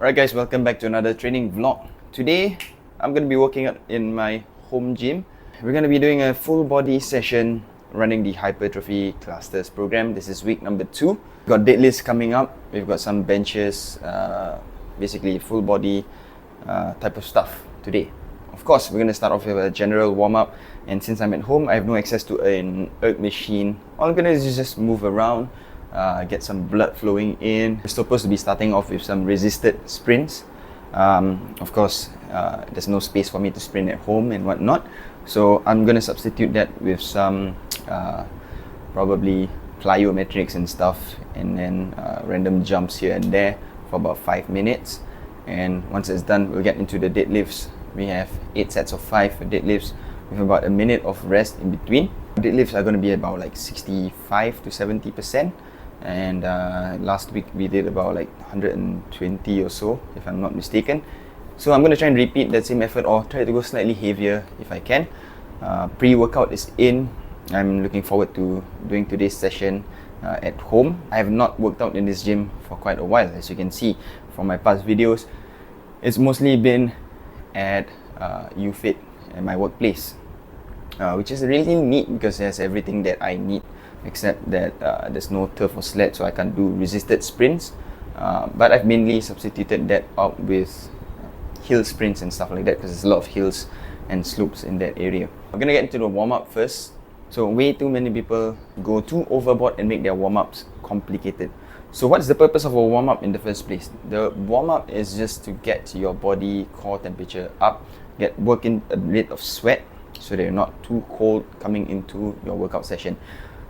Alright guys, welcome back to another training vlog. Today, I'm going to be working out in my home gym. We're going to be doing a full body session running the Hypertrophy Clusters program. This is week number 2. We've got deadlifts coming up. We've got some benches, basically full body type of stuff today. Of course, we're going to start off with a general warm-up. And since I'm at home, I have no access to an erg machine. All I'm going to do is just move around, get some blood flowing in. We're supposed to be starting off with some resisted sprints. Of course, there's no space for me to sprint at home and whatnot. So I'm going to substitute that with some probably plyometrics and stuff, and then random jumps here and there for about 5 minutes. And once it's done, we'll get into the deadlifts. We have 8 sets of 5 deadlifts with about a minute of rest in between. Deadlifts are going to be about like 65 to 70%. And last week we did about like 120 or so, if I'm not mistaken. So I'm going to try and repeat that same effort, or try to go slightly heavier if I can. Pre-workout is in. I'm looking forward to doing today's session at home. I have not worked out in this gym for quite a while, as you can see from my past videos. It's mostly been at UFit at my workplace, which is really neat because it has everything that I need, except that there's no turf or sled, so I can't do resisted sprints. But I've mainly substituted that out with hill sprints and stuff like that, because there's a lot of hills and slopes in that area. I'm gonna get into the warm-up first. So way too many people go too overboard and make their warm-ups complicated. So what's the purpose of a warm-up in the first place? The warm-up is just to get your body core temperature up, work in a bit of sweat so that you're not too cold coming into your workout session.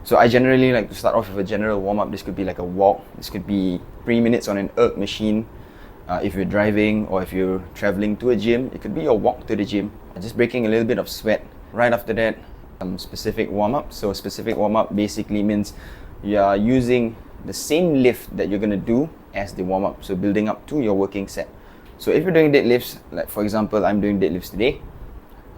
So I generally like to start off with a general warm-up. This could be like a walk. This could be 3 minutes on an erg machine. If you're driving or if you're traveling to a gym, it could be your walk to the gym. Just breaking a little bit of sweat. Right after that, specific warm-up. So specific warm-up basically means you are using the same lift that you're going to do as the warm-up. So building up to your working set. So if you're doing deadlifts, like for example, I'm doing deadlifts today,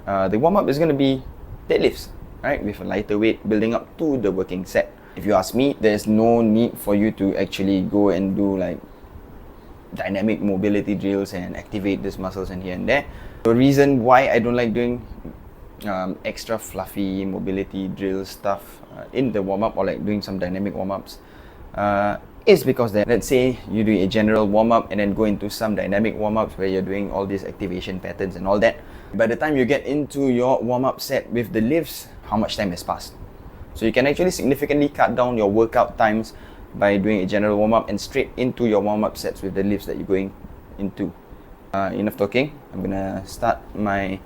the warm-up is going to be deadlifts, right, with a lighter weight building up to the working set. If you ask me, there's no need for you to actually go and do like dynamic mobility drills and activate these muscles and here and there. The reason why I don't like doing extra fluffy mobility drill stuff in the warm-up, or like doing some dynamic warm-ups, is because that, let's say you do a general warm-up and then go into some dynamic warm-ups where you're doing all these activation patterns and all that. By the time you get into your warm-up set with the lifts, how much time has passed? So you can actually significantly cut down your workout times by doing a general warm-up and straight into your warm-up sets with the lifts that you're going into. Enough talking. I'm gonna start my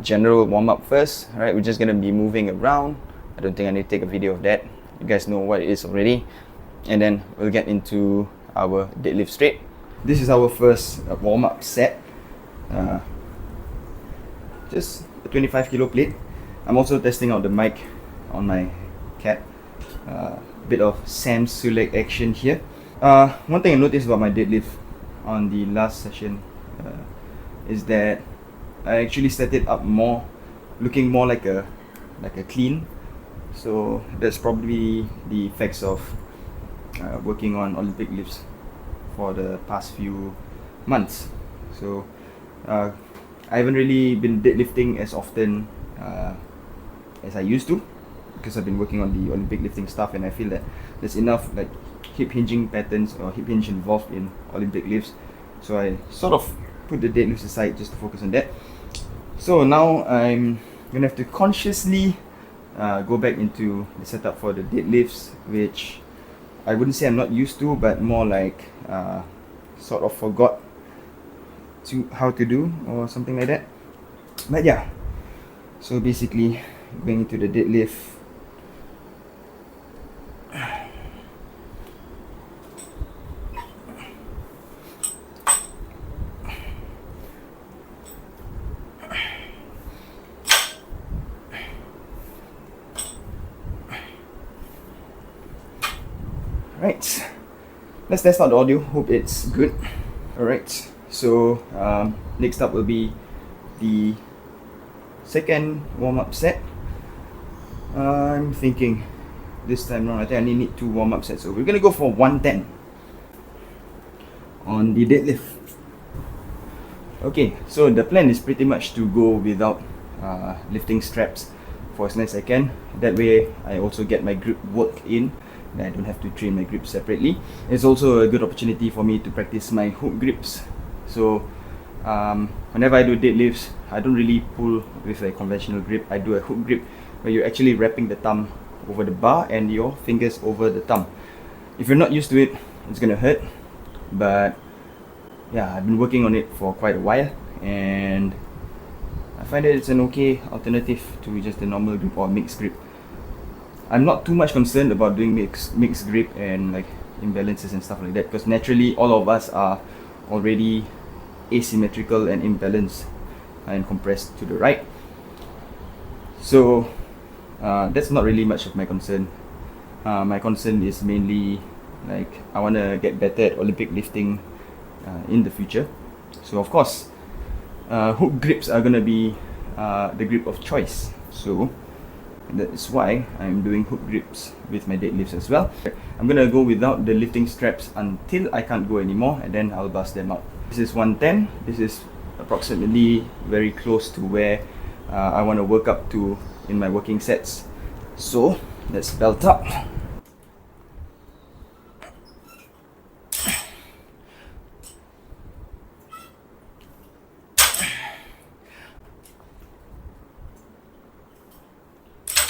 general warm-up first. Alright, we're just gonna be moving around. I don't think I need to take a video of that. You guys know what it is already. And then we'll get into our deadlift straight. This is our first warm-up set. Just a 25 kilo plate. I'm also testing out the mic on my cat. Bit of Sam Sulek action here. One thing I noticed about my deadlift on the last session is that I actually set it up more, looking more like a clean. So that's probably the effects of working on Olympic lifts for the past few months. So I haven't really been deadlifting as often as I used to, because I've been working on the Olympic lifting stuff, and I feel that there's enough like hip hinging patterns or hip hinge involved in Olympic lifts. So I sort of put the deadlifts aside just to focus on that. So now I'm gonna have to consciously go back into the setup for the deadlifts, which I wouldn't say I'm not used to, but more like sort of forgot how to do or something like that. But yeah, so basically going into the deadlift. Right, let's test out the audio. Hope it's good. Alright, so next up will be the second warm-up set. I'm thinking this time around, I think I need 2 warm-up sets. So we're gonna go for 110 on the deadlift. Okay, so the plan is pretty much to go without lifting straps for as long as I can. That way I also get my grip work in and I don't have to train my grips separately. It's also a good opportunity for me to practice my hook grips. So whenever I do deadlifts, I don't really pull with a conventional grip. I do a hook grip where you're actually wrapping the thumb over the bar and your fingers over the thumb. If you're not used to it, it's gonna hurt, but yeah, I've been working on it for quite a while and I find that it's an okay alternative to just the normal grip or mixed grip. I'm not too much concerned about doing mixed grip and like imbalances and stuff like that, because naturally all of us are already asymmetrical and imbalanced and compressed to the right. So that's not really much of my concern. My concern is mainly like I want to get better at Olympic lifting in the future. So of course hook grips are gonna be the grip of choice. So that is why I'm doing hook grips with my deadlifts as well. I'm gonna go without the lifting straps until I can't go anymore, and then I'll bust them out. This is 110. This is approximately very close to where I want to work up to in my working sets. So let's belt up.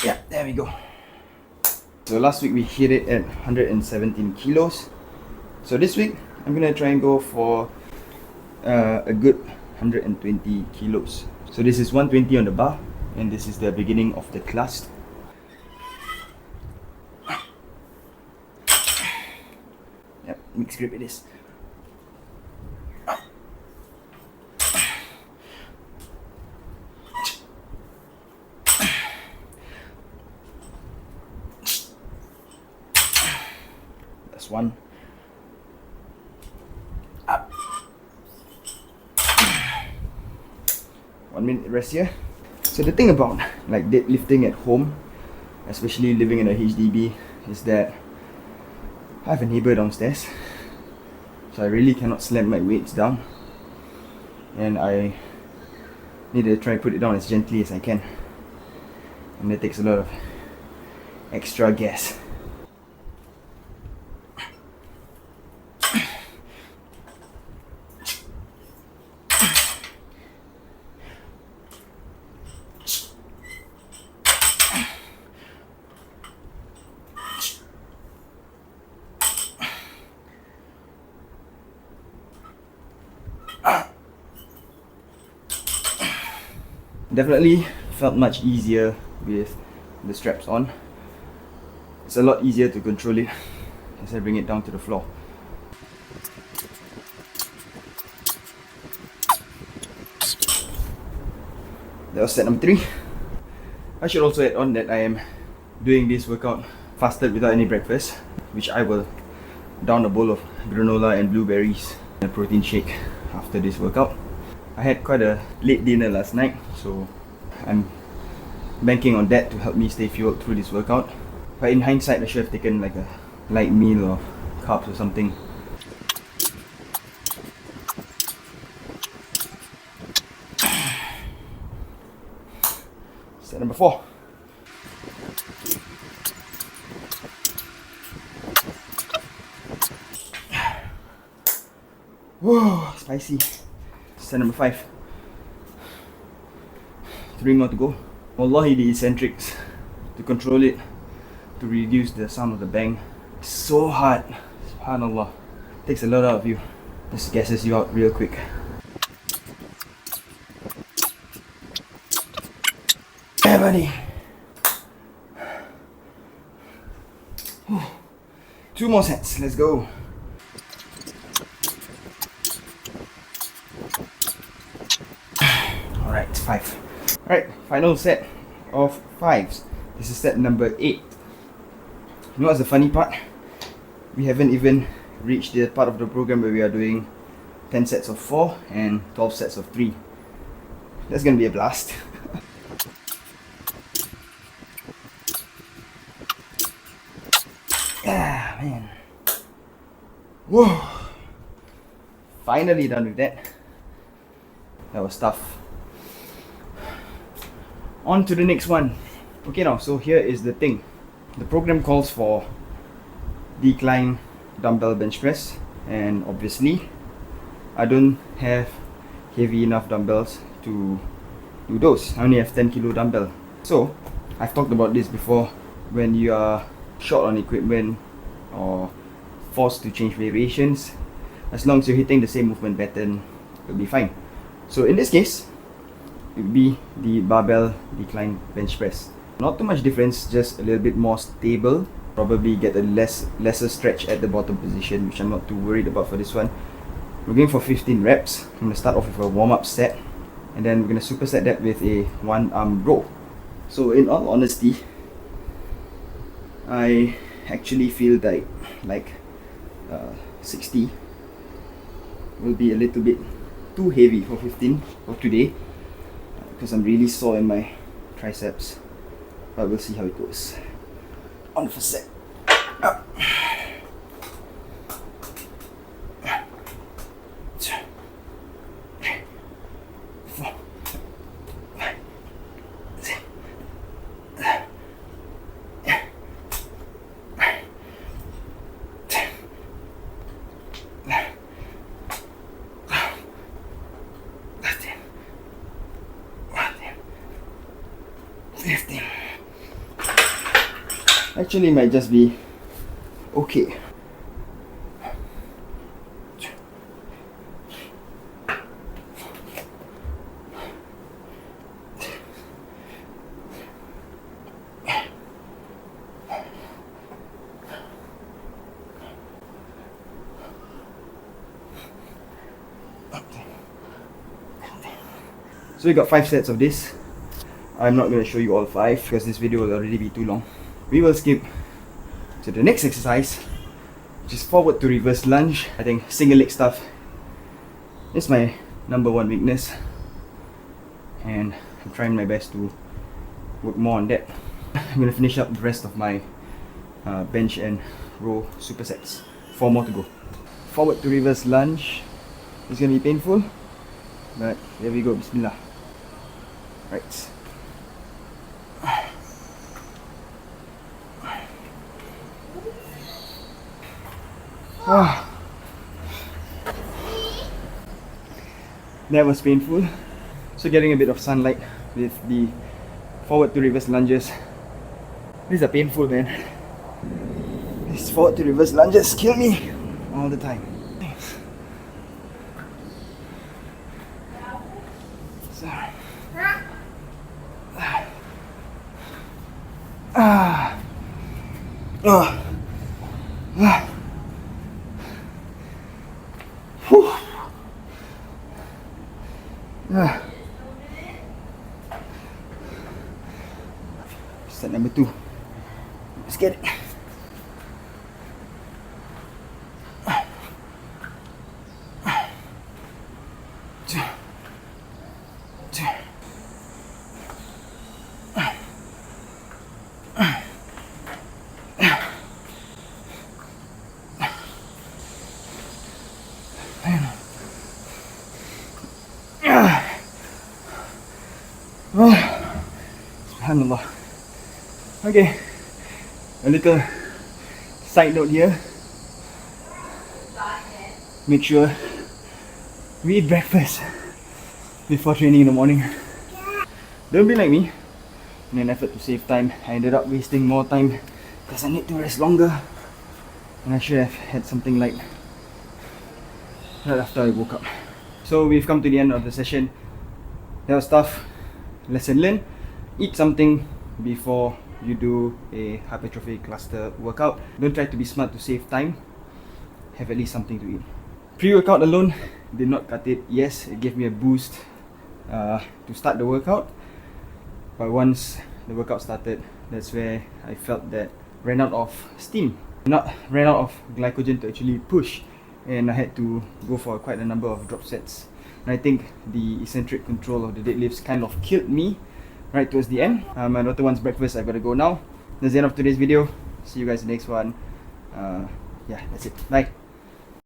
Yeah, there we go. So last week we hit it at 117 kilos. So this week I'm gonna try and go for a good 120 kilos. So this is 120 on the bar, and this is the beginning of the class. Yep, mixed grip it is. That's one. Up. 1 minute rest here. So the thing about like deadlifting at home, especially living in a HDB, is that I have a neighbor downstairs, so I really cannot slam my weights down, and I need to try and put it down as gently as I can, and that takes a lot of extra gas. Definitely felt much easier with the straps on. It's a lot easier to control it as I bring it down to the floor. That was set number 3. I should also add on that I am doing this workout fasted without any breakfast, which I will down a bowl of granola and blueberries and a protein shake after this workout. I had quite a late dinner last night, so I'm banking on that to help me stay fueled through this workout. But in hindsight, I should have taken like a light meal of carbs or something. Set number 4. Whoa, spicy. Set number 5. 3 more to go. Wallahi, the eccentrics, to control it, to reduce the sound of the bang, it's so hard. Subhanallah. Takes a lot out of you. Just gasses you out real quick. Yeah, buddy. 2 more sets. Let's go. Alright, 5. Alright, final set of 5s. This is set number 8. You know what's the funny part? We haven't even reached the part of the program where we are doing 10 sets of 4 and 12 sets of 3. That's gonna be a blast. Ah, man. Whoa. Finally done with that. That was tough. On to the next one. Okay, now, so here is the thing. The program calls for decline dumbbell bench press, and obviously I don't have heavy enough dumbbells to do those. I only have 10 kilo dumbbell. So I've talked about this before. When you are short on equipment or forced to change variations, as long as you're hitting the same movement pattern, you'll be fine. So in this case, it would be the barbell decline bench press. Not too much difference, just a little bit more stable. Probably get a lesser stretch at the bottom position, which I'm not too worried about for this one. We're going for 15 reps. I'm going to start off with a warm-up set, and then we're going to superset that with a one-arm row. So in all honesty, I actually feel like 60 will be a little bit too heavy for 15 for today, because I'm really sore in my triceps. But we'll see how it goes. On the first set. Up. Actually, might just be okay. So we got 5 sets of this. I'm not going to show you all 5 because this video will already be too long. We will skip to the next exercise, which is forward to reverse lunge. I think single leg stuff is my number one weakness, and I'm trying my best to work more on that. I'm going to finish up the rest of my bench and row supersets. 4 more to go. Forward to reverse lunge. It's going to be painful, but there we go. Bismillah. Right. That was painful. So getting a bit of sunlight with the forward to reverse lunges. These are painful, man. These forward to reverse lunges kill me all the time. So. Set number 2. Let's get it. Subhanallah. Okay, a little side note here. Make sure we eat breakfast before training in the morning. Don't be like me. In an effort to save time, I ended up wasting more time because I need to rest longer, and I should have had something like right after I woke up. So we've come to the end of the session. That was tough. Lesson learned. Eat something before you do a hypertrophy cluster workout. Don't try to be smart to save time. Have at least something to eat. Pre-workout alone did not cut it. Yes, it gave me a boost to start the workout, but once the workout started, that's where I felt that ran out of steam, not ran out of glycogen to actually push, and I had to go for quite a number of drop sets. And I think the eccentric control of the deadlifts kind of killed me right towards the end. My daughter wants breakfast. I gotta go now. That's the end of today's video. See you guys in the next one. Yeah, that's it. Bye.